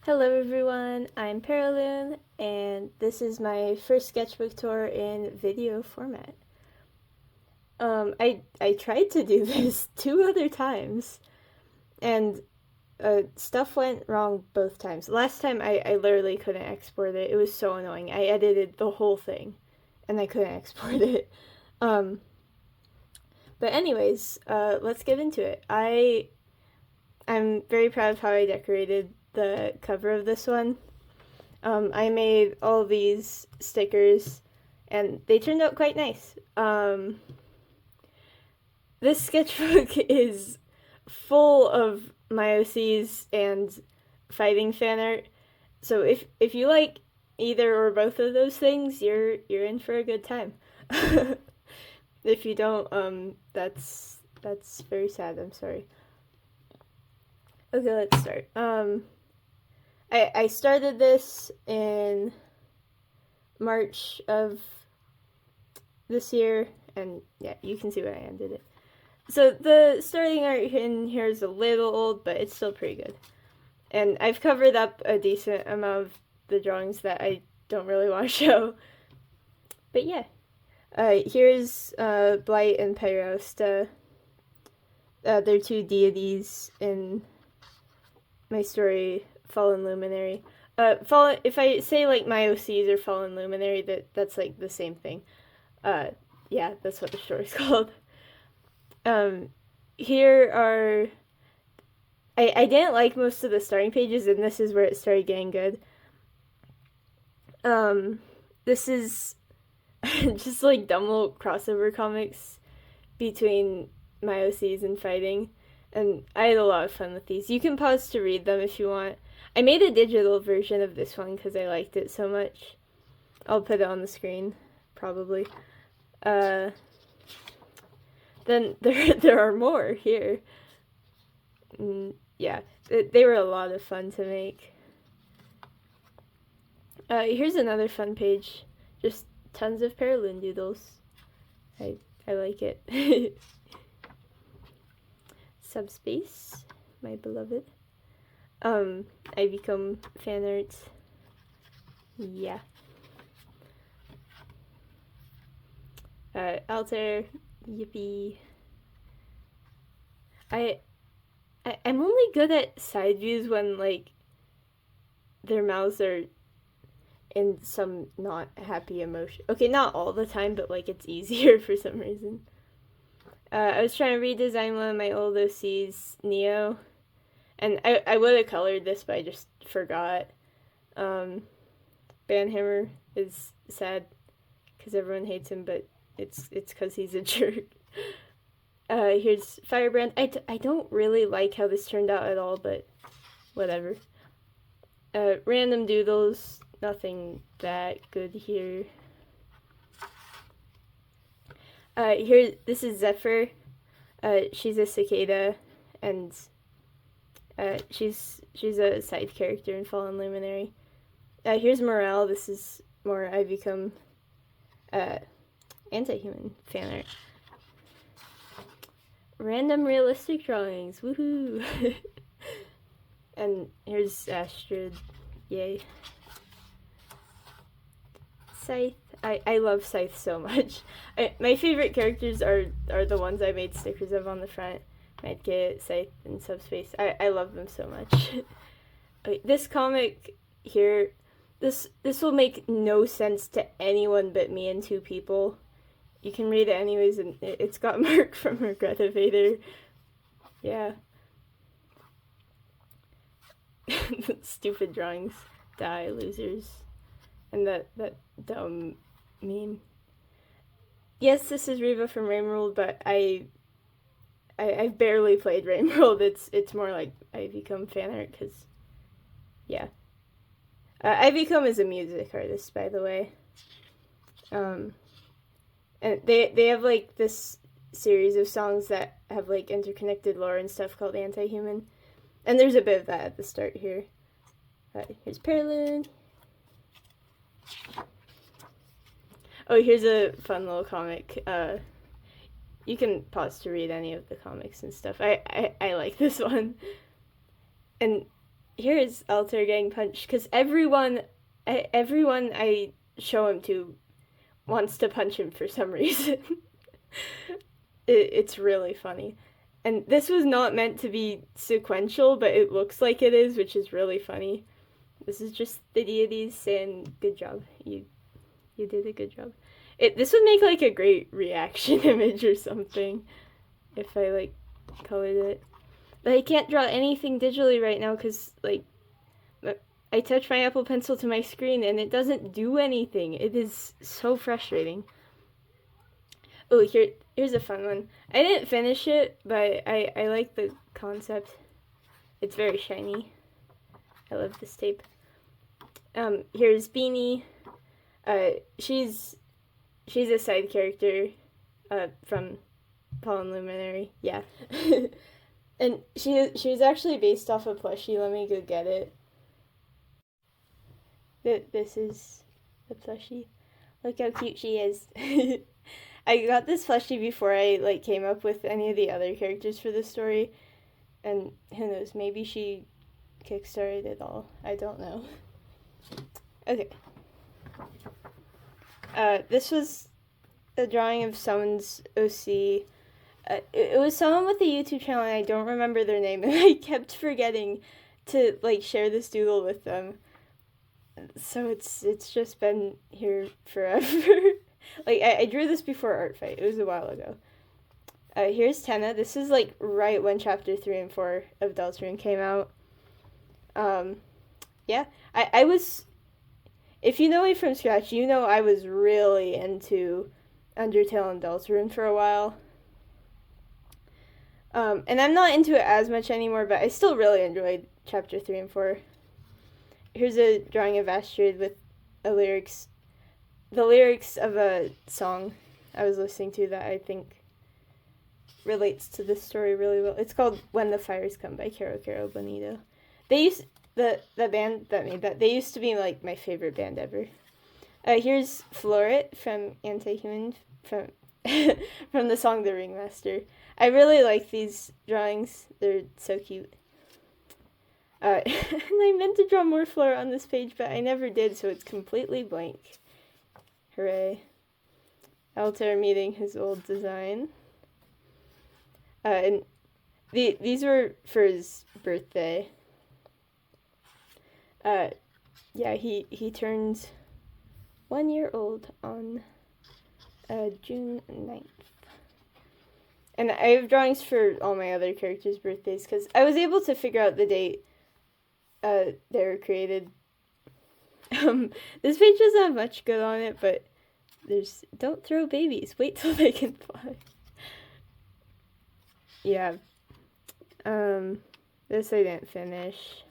Hello everyone, I'm Paraloon, and this is my first sketchbook tour in video format. I tried to do this two other times, and stuff went wrong both times. Last time I literally couldn't export it. It was so annoying. I edited the whole thing, and I couldn't export it. Um, but anyways, let's get into it. I'm very proud of how I decorated the cover of this one. I made all these stickers, and they turned out quite nice. This sketchbook is full of my OCs and fighting fan art. So if you like either or both of those things, you're in for a good time. If you don't, that's very sad. I'm sorry. Okay, let's start. I started this in March of this year, and yeah, you can see when I ended it. So the starting art in here is a little old, but it's still pretty good. And I've covered up a decent amount of the drawings that I don't really want to show. But yeah, here's Blight and Pyrosta. They're two deities in my story, Fallen Luminary. Fallen. If I say like my OCs or Fallen Luminary, that's like the same thing. Yeah, that's what the story's called. Here are. I didn't like most of the starting pages, and this is where it started getting good. This is just like dumb little crossover comics between my OCs and fighting. And I had a lot of fun with these. You can pause to read them if you want. I made a digital version of this one because I liked it so much. I'll put it on the screen, probably. Then there are more here. Yeah, they were a lot of fun to make. Here's another fun page. Just tons of Paraloon doodles. I like it. Subspace, my beloved. I become fan art. Yeah. Altair, yippee. I'm only good at side views when like their mouths are in some not happy emotion. Okay, not all the time, but like it's easier for some reason. I was trying to redesign one of my old OCs, Neo, and I would have colored this, but I just forgot. Banhammer is sad because everyone hates him, but it's because he's a jerk. Here's Firebrand. I don't really like how this turned out at all, but whatever. Random doodles, nothing that good here. This is Zephyr. She's a cicada, and she's a side character in Fallen Luminary. Here's Morale. This is more I become anti-human fan art. Random realistic drawings, woohoo! And here's Astrid, yay. Scythe. I love Scythe so much. My favorite characters are the ones I made stickers of on the front. Medkit, Scythe, and Subspace. I love them so much. This comic here, this will make no sense to anyone but me and two people. You can read it anyways, and it's got Mark from Regretta Vader. Yeah. Stupid drawings. Die, losers. And that dumb meme. Yes, this is Reva from Rainworld, but I've barely played Rainworld. It's more like I become fan art because, yeah. I become as a music artist, by the way. And they have like this series of songs that have like interconnected lore and stuff called Anti-Human, and there's a bit of that at the start here. Here's Paraloon. Oh, here's a fun little comic. You can pause to read any of the comics and stuff. I like this one. And here is Alter getting punched because everyone I show him to wants to punch him for some reason. It's really funny. And this was not meant to be sequential, but it looks like it is, which is really funny. This is just the deities saying, "Good job, you did a good job." This would make like a great reaction image or something if I like colored it. But I can't draw anything digitally right now because like I touch my Apple Pencil to my screen and it doesn't do anything. It is so frustrating. Oh, here's a fun one. I didn't finish it, but I like the concept. It's very shiny. I love this tape. Here's Beanie. She's a side character from Pollen Luminary. Yeah. And she was actually based off a plushie. Let me go get it. This is the plushie. Look how cute she is. I got this plushie before I like came up with any of the other characters for this story, and who knows, maybe she kickstarted it all. I don't know. Okay. This was a drawing of someone's OC. It was someone with a YouTube channel, and I don't remember their name, and I kept forgetting to like share this doodle with them. So it's just been here forever. Like I drew this before Art Fight. It was a while ago. Here's Tenna. This is like right when chapter 3 and 4 of Deltarune came out. Yeah, I was. If you know me from scratch, you know I was really into Undertale and Deltarune for a while. And I'm not into it as much anymore, but I still really enjoyed chapter 3 and 4. Here's a drawing of Astrid with the lyrics of a song I was listening to that I think relates to this story really well. It's called When the Fires Come by Caro Caro Bonito. They used the band that made that. They used to be like my favorite band ever. Here's Floret from Anti-Human from from the song The Ringmaster. I really like these drawings. They're so cute. And I meant to draw more Floret on this page, but I never did, so it's completely blank. Hooray. Altair meeting his old design. And these were for his birthday. Yeah, he turned 1 year old on June 9th. And I have drawings for all my other characters' birthdays, because I was able to figure out the date they were created. This page doesn't have much good on it, but there's don't throw babies, wait till they can fly. Yeah. This I didn't finish.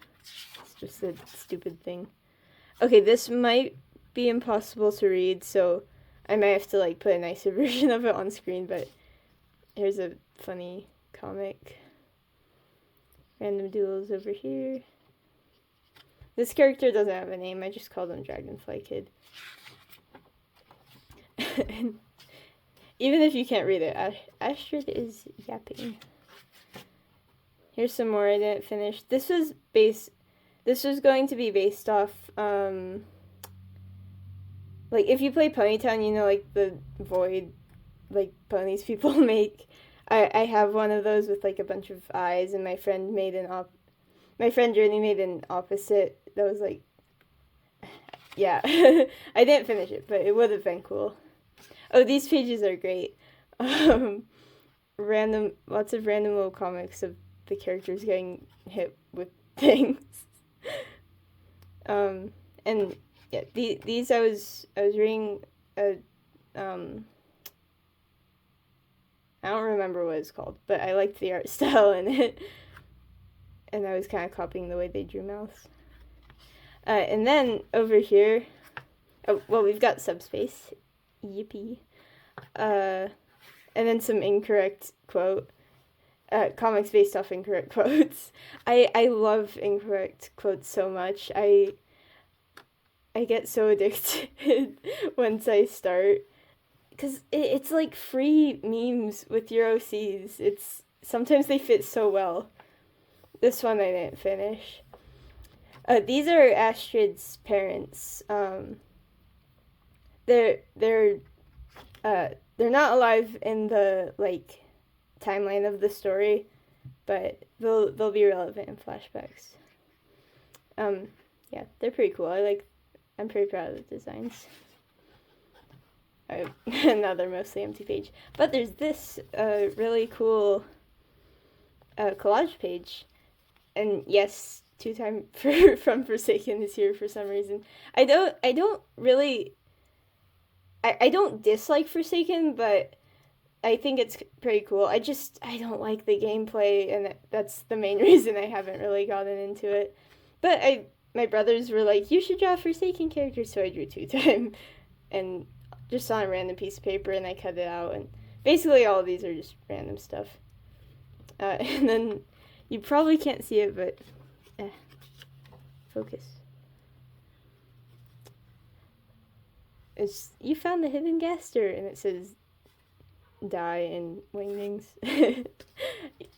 It's just a stupid thing. Okay, this might be impossible to read, so I might have to like put a nicer version of it on screen, but here's a funny comic. Random doodles over here. This character doesn't have a name, I just called him Dragonfly Kid. And even if you can't read it, Astrid is yapping. Here's some more I didn't finish. This was going to be based off, like if you play Ponytown, you know, like the void, like ponies people make. I have one of those with like a bunch of eyes, and my friend Journey made an opposite that was like, yeah. I didn't finish it, but it would have been cool. Oh, these pages are great. Lots of random little comics of the characters getting hit with things. And yeah, these I was reading a I don't remember what it's called, but I liked the art style in it, and I was kind of copying the way they drew mouths. And then over here, we've got Subspace, yippee, and then some incorrect quote, comics based off incorrect quotes. I love incorrect quotes so much. I get so addicted once I start. Because it's like free memes with your OCs. Sometimes they fit so well. This one I didn't finish. These are Astrid's parents. They're not alive in the like timeline of the story, but they'll be relevant in flashbacks. Yeah, they're pretty cool. I'm pretty proud of the designs. Now they're mostly empty page, but there's this really cool collage page, and yes, Two Time from Forsaken is here for some reason. I don't really. I don't dislike Forsaken, but I think it's pretty cool. I don't like the gameplay, and that's the main reason I haven't really gotten into it. But my brothers were like, you should draw Forsaken characters, so I drew Two Time, and just on a random piece of paper, and I cut it out, and basically all of these are just random stuff. And then you probably can't see it, but focus. You found the hidden gaster, and it says die in wingdings.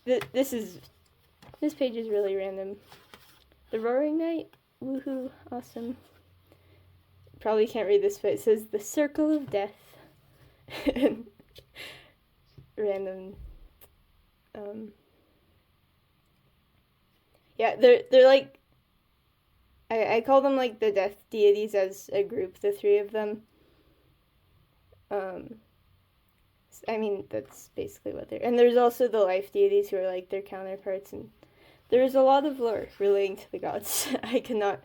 This page is really random. The Roaring Night, woohoo, awesome. Probably can't read this, but it says the Circle of Death. Random. Yeah, they're like, I call them like the death deities as a group, the three of them. I mean, that's basically what they're... And there's also the life deities who are like their counterparts, and there's a lot of lore relating to the gods. I cannot...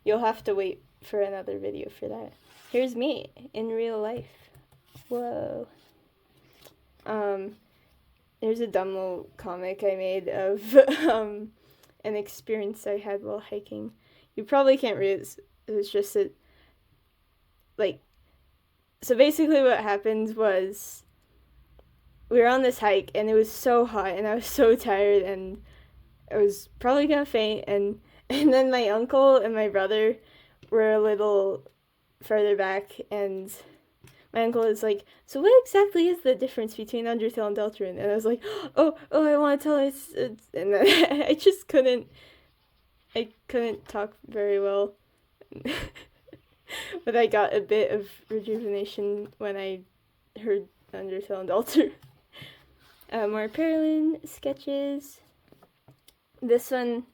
You'll have to wait for another video for that. Here's me in real life. Whoa. There's a dumb little comic I made of an experience I had while hiking. You probably can't read it. It's just that, like, so basically what happened was we were on this hike, and it was so hot, and I was so tired, and I was probably gonna faint, and then my uncle and my brother were a little further back, and my uncle is like, so what exactly is the difference between Undertale and Deltarune? And I was like, oh, I want to tell it's and then I just couldn't talk very well. But I got a bit of rejuvenation when I heard Undertale and Deltarune. More Paralyn sketches. This one,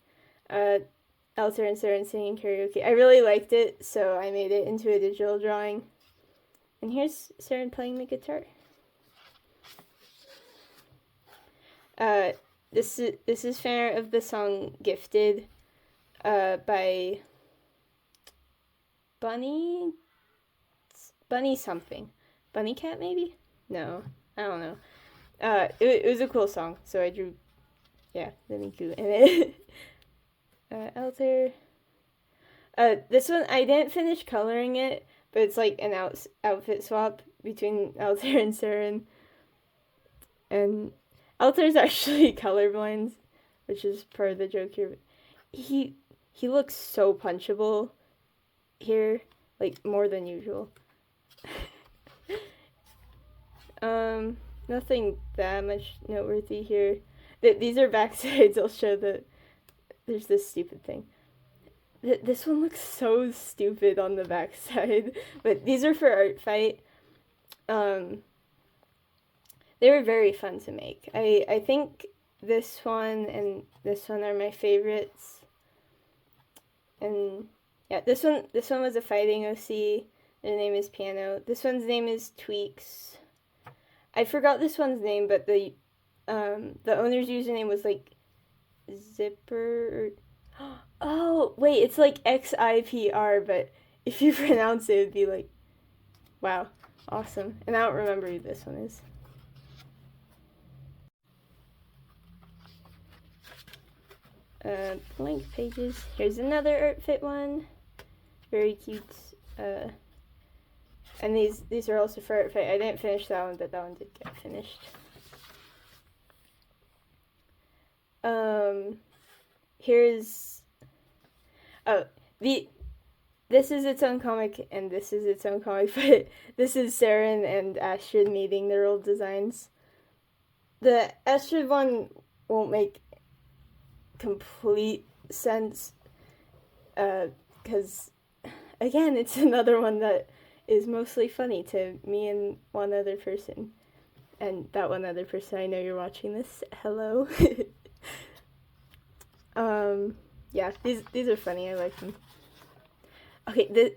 Alter and Saren singing karaoke. I really liked it, so I made it into a digital drawing. And here's Saren playing the guitar. This is fan art of the song "Gifted" by Bunny something. Bunny Cat, maybe? No, I don't know. It was a cool song, so I drew, the Miku in it. Alter. This one, I didn't finish coloring it, but it's like an outfit swap between Alter and Saren. And Alter's actually colorblind, which is part of the joke here. He looks so punchable here, like more than usual. Nothing that much noteworthy here. These are backsides. I'll show that there's this stupid thing. This one looks so stupid on the backside, but these are for Art Fight. They were very fun to make. I think this one and this one are my favorites. And yeah, this one was a fighting OC. Their name is Piano. This one's name is Tweaks. I forgot this one's name, but the owner's username was like Zipper. Oh wait, it's like XIPR, but if you pronounce it, it'd be like, wow, awesome. And I don't remember who this one is. Blank pages. Here's another Artfit one. Very cute. And these are also for Artfit. I didn't finish that one, but that one did get finished. Here's this is its own comic, and this is its own comic, but this is Saren and Astrid meeting their old designs. The Astrid one won't make complete sense. because again, it's another one that is mostly funny to me and one other person. And that one other person, I know you're watching this. Hello. Yeah, these are funny. I like them. Okay,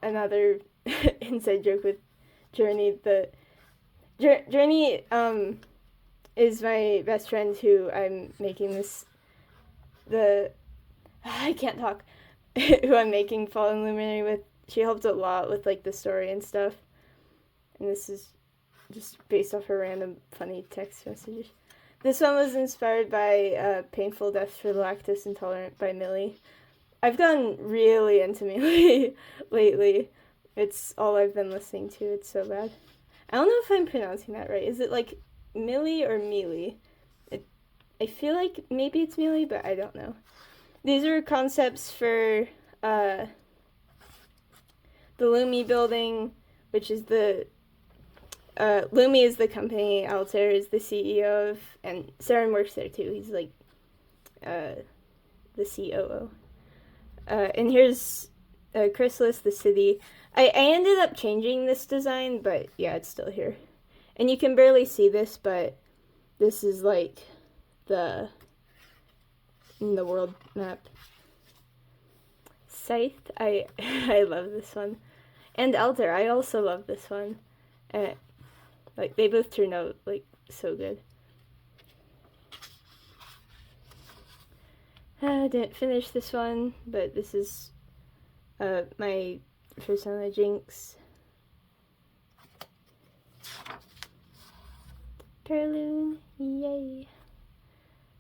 another inside joke with Journey. Journey is my best friend who I'm making I can't talk. Who I'm making Fallen Luminary with. She helped a lot with like the story and stuff. And this is just based off her random funny text messages. This one was inspired by Painful Deaths for the Lactose Intolerant by Millie. I've gotten really into Millie lately. It's all I've been listening to. It's so bad. I don't know if I'm pronouncing that right. Is it like Millie or Mealy? I feel like maybe it's Mealy, but I don't know. These are concepts for the Lumi building, which is the Lumi is the company, Altair is the CEO of, and Saren works there too. He's like the COO. And here's Chrysalis, the city. I ended up changing this design, but yeah, it's still here. And you can barely see this, but this is like the world map. Scythe, I love this one. And Altair, I also love this one. Like, they both turn out, like, so good. I didn't finish this one, but this is my first one, the Jinx. Perloon, yay.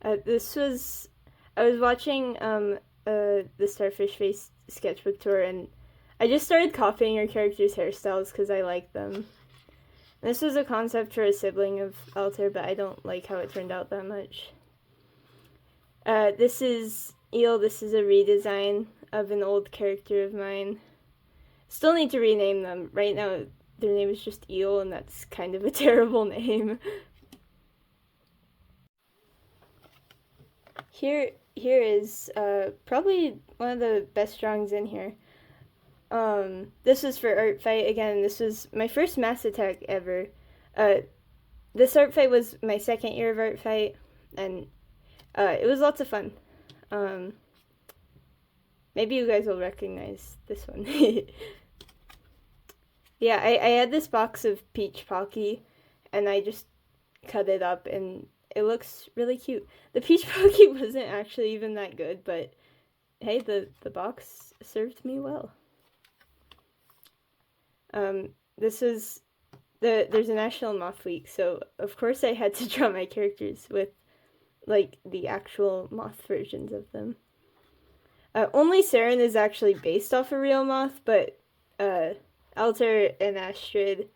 I was watching the Starfish Face sketchbook tour, and I just started copying her characters' hairstyles because I like them. And this was a concept for a sibling of Altair, but I don't like how it turned out that much. This is Eel. This is a redesign of an old character of mine. Still need to rename them. Right now, their name is just Eel, and that's kind of a terrible name. Here is probably one of the best drawings in here. This was for Art Fight. Again, this was my first Mass Attack ever. This Art Fight was my second year of Art Fight, and it was lots of fun. Maybe you guys will recognize this one. Yeah, I had this box of Peach Pocky, and I just cut it up, and it looks really cute. The Peach Pocky wasn't actually even that good, but hey, the box served me well. This is there's a National Moth Week, so of course I had to draw my characters with like the actual moth versions of them. Only Saren is actually based off a real moth, but Altair and Astrid.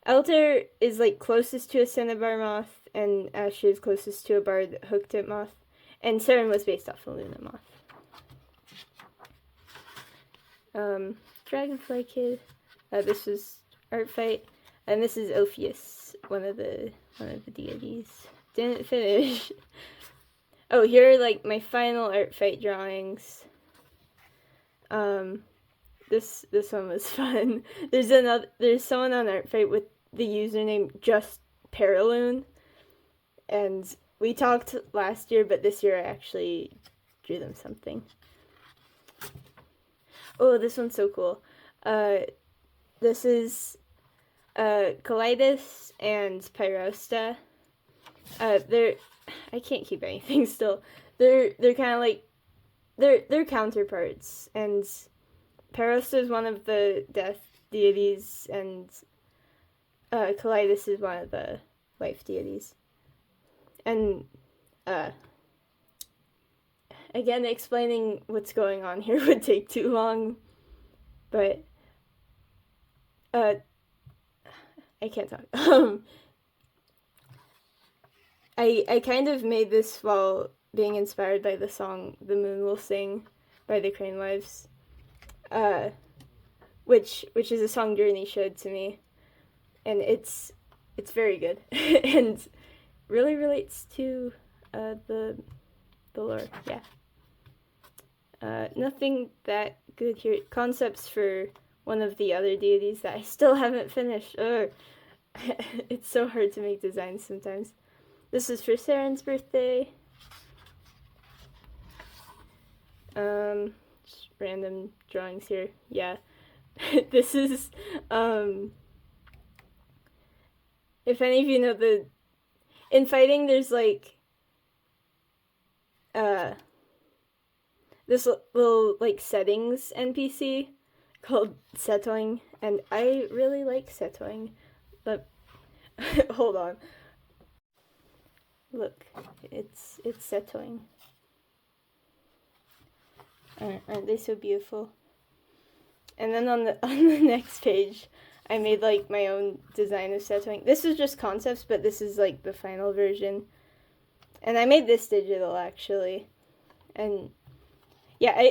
Altair is like closest to a cinnabar moth, and Astrid is closest to a barred hook-tip moth, and Saren was based off a Luna moth. Dragonfly Kid. This was Art Fight, and this is Ophius, one of the deities. Didn't finish. Oh, here are like my final Art Fight drawings. This one was fun. There's someone on Art Fight with the username just Paraloon, and we talked last year, but this year I actually drew them something. Oh, this one's so cool. This is Collages and Pyrosta. I can't keep anything still. They're kind of like they're counterparts, and Pyrosta is one of the death deities, and Collages is one of the life deities. And again, explaining what's going on here would take too long, but I can't talk. I kind of made this while being inspired by the song "The Moon Will Sing" by the Crane Wives, which is a song Journey showed to me, and it's very good and really relates to the the lore. Yeah. Nothing that good here. Concepts for one of the other deities that I still haven't finished. Ugh. It's so hard to make designs sometimes. This is for Saren's birthday. Just random drawings here. Yeah. This is, if any of you know in fighting there's like, this little like settings NPC called Setoing, and I really like Setoing, but hold on. Look, it's Setoing. Aren't they so beautiful? And then on the next page, I made like my own design of Setoing. This was just concepts, but this is like the final version. And I made this digital actually. And yeah,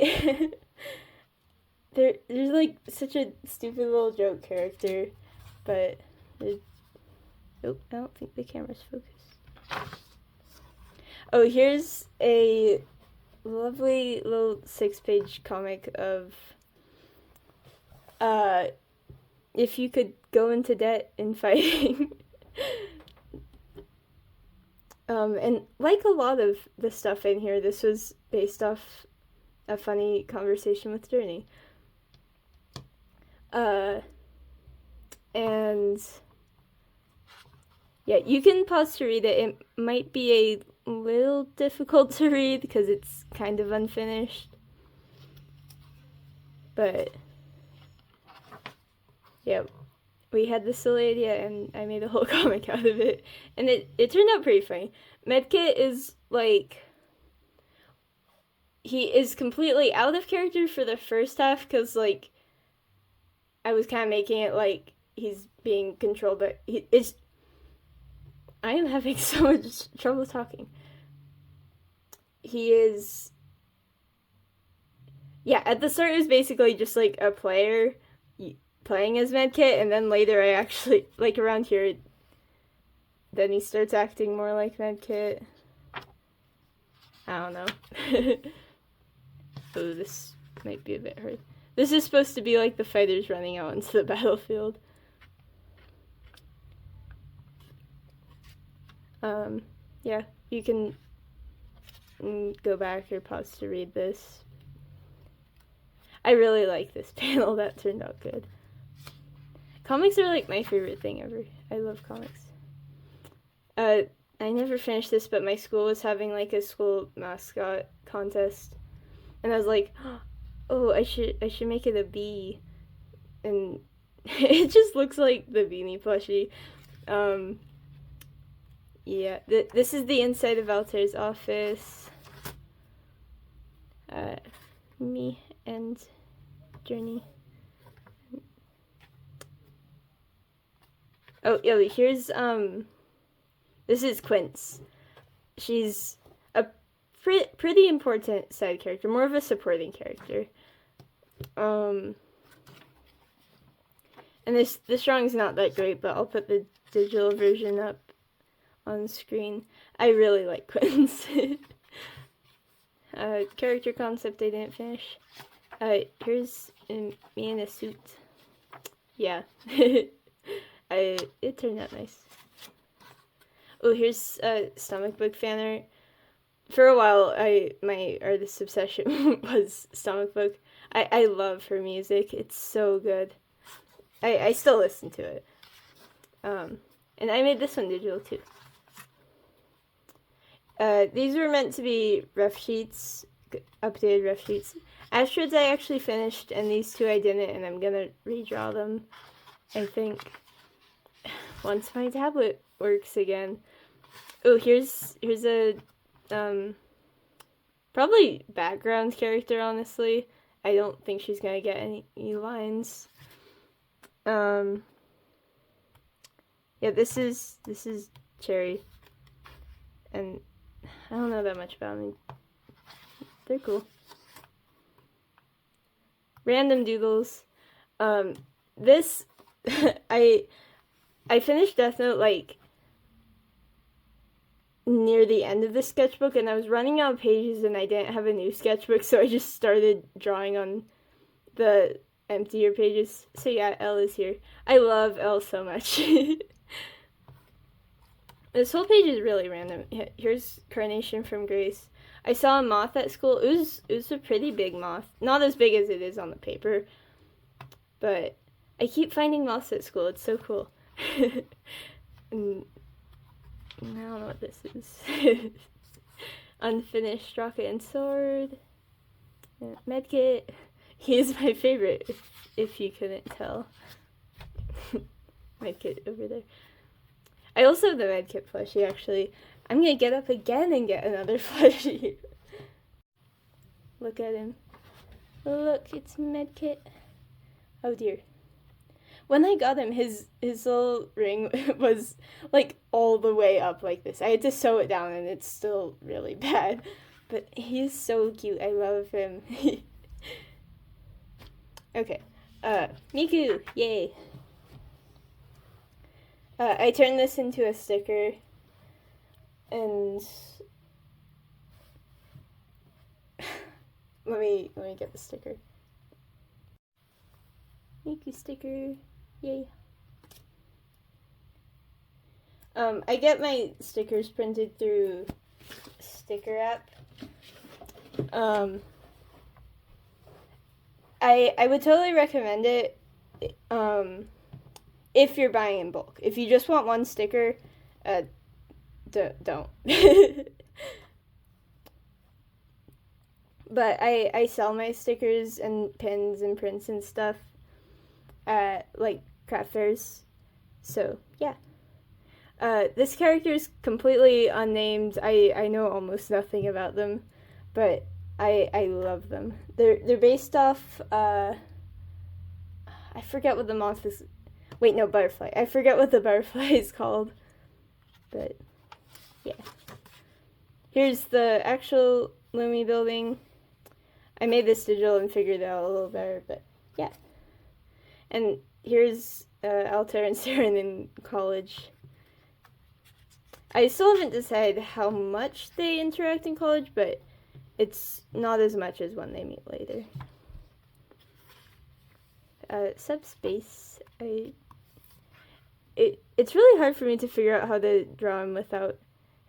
there's like such a stupid little joke character, but I don't think the camera's focused. Oh, here's a lovely little 6-page comic of if you could go into debt in fighting. And like a lot of the stuff in here, this was based off a funny conversation with Journey. And yeah, you can pause to read it. It might be a little difficult to read because it's kind of unfinished. But yeah, we had this silly idea and I made a whole comic out of it. And it turned out pretty funny. Medkit is like, he is completely out of character for the first half because like I was kind of making it like he's being controlled, but I am having so much trouble talking. He is, yeah, at the start it was basically just like a player playing as Medkit, and then later I actually, like around here, then he starts acting more like Medkit. I don't know. Oh, this might be a bit hard. This is supposed to be like the fighters running out into the battlefield. Yeah, you can go back or pause to read this. I really like this panel. That turned out good. Comics are like my favorite thing ever. I love comics. I never finished this, but my school was having like a school mascot contest, and I was like, oh, I should make it a bee, and it just looks like the beanie plushie. Yeah, this is the inside of Altair's office. Me and Journey. Oh, yeah, here's, this is Quince. She's a pretty important side character, more of a supporting character. And this drawing's not that great, but I'll put the digital version up on screen. I really like Quince. Character concept I didn't finish. Here's me in a suit. Yeah. It turned out nice. Oh, here's a Stomach Book fan art. For a while, my artist obsession was Stomach Book. I love her music. It's so good. I still listen to it. And I made this one digital too. These were meant to be rough sheets, updated rough sheets. Astrids I actually finished, and these two I didn't, and I'm gonna redraw them, I think, once my tablet works again. Oh, here's a, probably background character, honestly. I don't think she's gonna get any lines. Yeah, this is Cherry, and I don't know that much about them. They're cool. Random doodles. This I finished Death Note like near the end of the sketchbook, and I was running out of pages, and I didn't have a new sketchbook, so I just started drawing on the emptier pages. So yeah, Elle is here. I love Elle so much. This whole page is really random. Here's Carnation from Grace. I saw a moth at school. It was a pretty big moth. Not as big as it is on the paper, but I keep finding moths at school. It's so cool. And I don't know what this is. Unfinished rocket and sword. Medkit. He is my favorite, if you couldn't tell. Medkit over there. I also have the Medkit plushie, actually. I'm gonna get up again and get another plushie. Look at him. Look, it's Medkit. Oh dear. When I got him, his little ring was like all the way up like this. I had to sew it down and it's still really bad. But he's so cute. I love him. Okay. Miku, yay. I turned this into a sticker, and let me get the sticker. Miku sticker, yay. I get my stickers printed through Sticker app. I would totally recommend it. If you're buying in bulk. If you just want one sticker, don't. But I sell my stickers and pins and prints and stuff at, like, craft fairs. So, yeah. This character is completely unnamed. I know almost nothing about them, but I love them. They're based off, I forget what the moth is. Wait, no, butterfly. I forget what the butterfly is called. But, yeah. Here's the actual Lumi building. I made this digital and figured it out a little better, but, yeah. And here's Altair and Saren in college. I still haven't decided how much they interact in college, but it's not as much as when they meet later. Subspace. It's really hard for me to figure out how to draw him without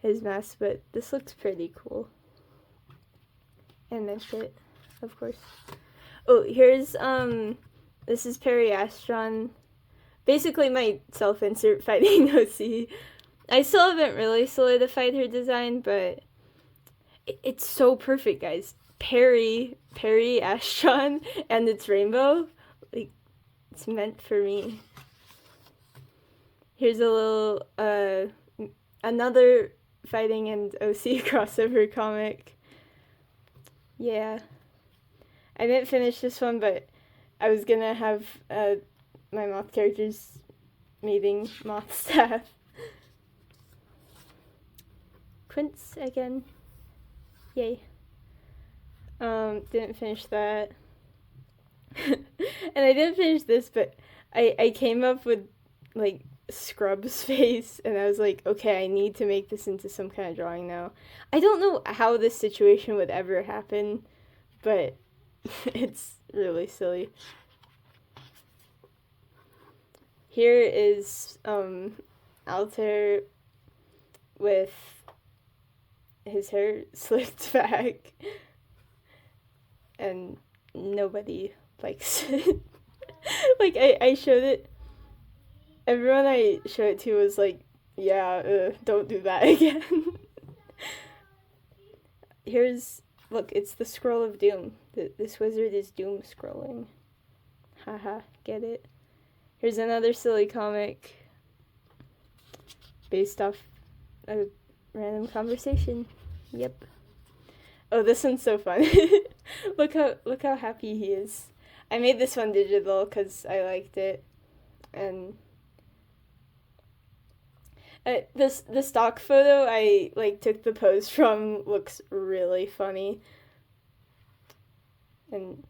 his mask, but this looks pretty cool. And Medkit, of course. Oh, here's, this is Perry Astron. Basically my self-insert fighting OC. I still haven't really solidified her design, but it's so perfect, guys. Perry Astron, and it's rainbow. Like, it's meant for me. Here's a little, another fighting and OC crossover comic. Yeah. I didn't finish this one, but I was gonna have, my moth characters meeting moth staff. Quince again. Yay. Didn't finish that. And I didn't finish this, but I came up with, like, Scrub's face, and I was like, okay, I need to make this into some kind of drawing now. I don't know how this situation would ever happen, but it's really silly. Here is Altair with his hair slicked back, and nobody likes it. Like, I showed it. Everyone I showed it to was like, yeah, don't do that again. Here's, look, it's the Scroll of Doom. This wizard is doom scrolling. Haha, get it? Here's another silly comic based off a random conversation. Yep. Oh, this one's so fun. Look how happy he is. I made this one digital because I liked it, and the stock photo I like took the pose from looks really funny, and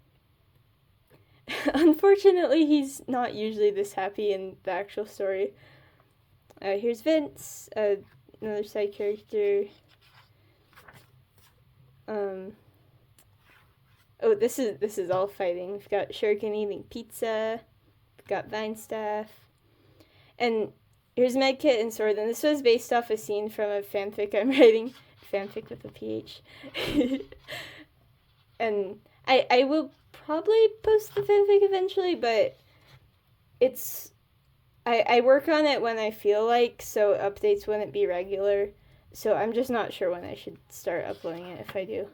unfortunately he's not usually this happy in the actual story. Here's Vince, another side character. Oh, this is all fighting. We've got Shuriken eating pizza. We've got Vine Staff. And here's Medkit and Sword. And this was based off a scene from a fanfic I'm writing. Fanfic with a PH. And I will probably post the fanfic eventually, but it's... I work on it when I feel like, so updates wouldn't be regular. So I'm just not sure when I should start uploading it if I do.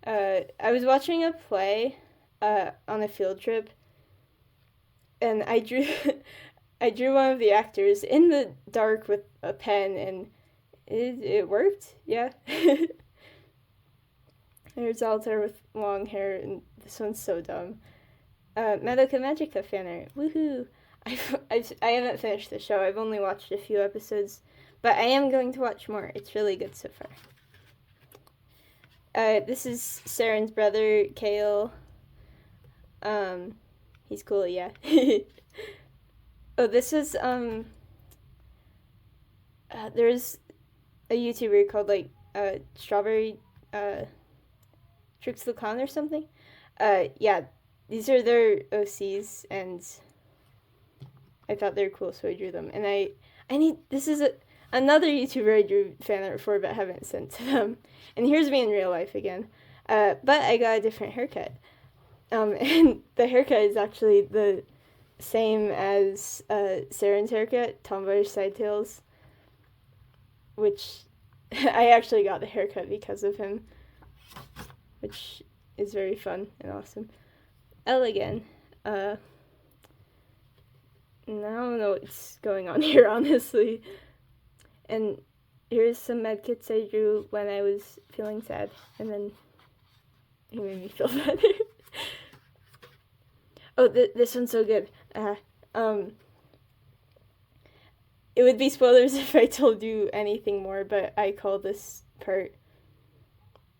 I was watching a play on a field trip, and I drew I drew one of the actors in the dark with a pen, and it worked. Yeah. There's Alter with long hair, and this one's so dumb. Madoka Magica fan art. Woohoo! I haven't finished the show. I've only watched a few episodes, but I am going to watch more. It's really good so far. This is Saren's brother, Kale. He's cool, yeah. Oh, this is, there's a YouTuber called, like, Strawberry, Tricks the Clown or something. Yeah, these are their OCs, and I thought they were cool, so I drew them. And this is another YouTuber I drew fan art for, but haven't sent to them. And here's me in real life again. But I got a different haircut. And the haircut is actually the same as Saren's haircut, Tomboyish Side Tails, which I actually got the haircut because of him, which is very fun and awesome. L again. I don't know what's going on here, honestly. And here's some medkits I drew when I was feeling sad, and then he made me feel better. Oh, this one's so good. It would be spoilers if I told you anything more, but I call this part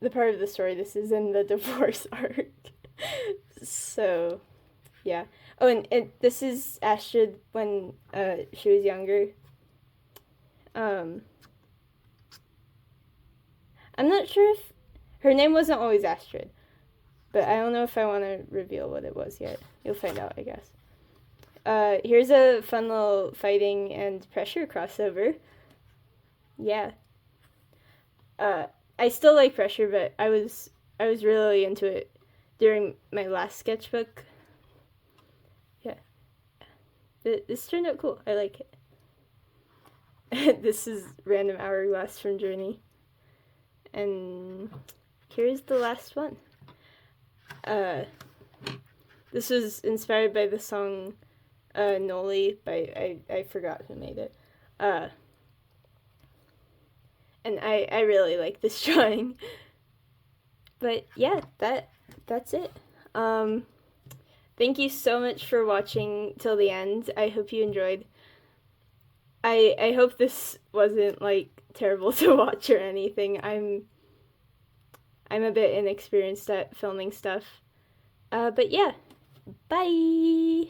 the part of the story. This is in the divorce arc. So, yeah. Oh, and this is Astrid when she was younger. I'm not sure if her name wasn't always Astrid, but I don't know if I want to reveal what it was yet. You'll find out, I guess. Here's a fun little fighting and pressure crossover. Yeah. I still like pressure, but I was really into it during my last sketchbook. Yeah. This turned out cool. I like it. This is Random Hourglass from Journey. And here's the last one. This was inspired by the song Noli by I forgot who made it. And I really like this drawing. But yeah, that's it. Thank you so much for watching till the end. I hope you enjoyed. I hope this wasn't like terrible to watch or anything. I'm a bit inexperienced at filming stuff. But yeah, bye!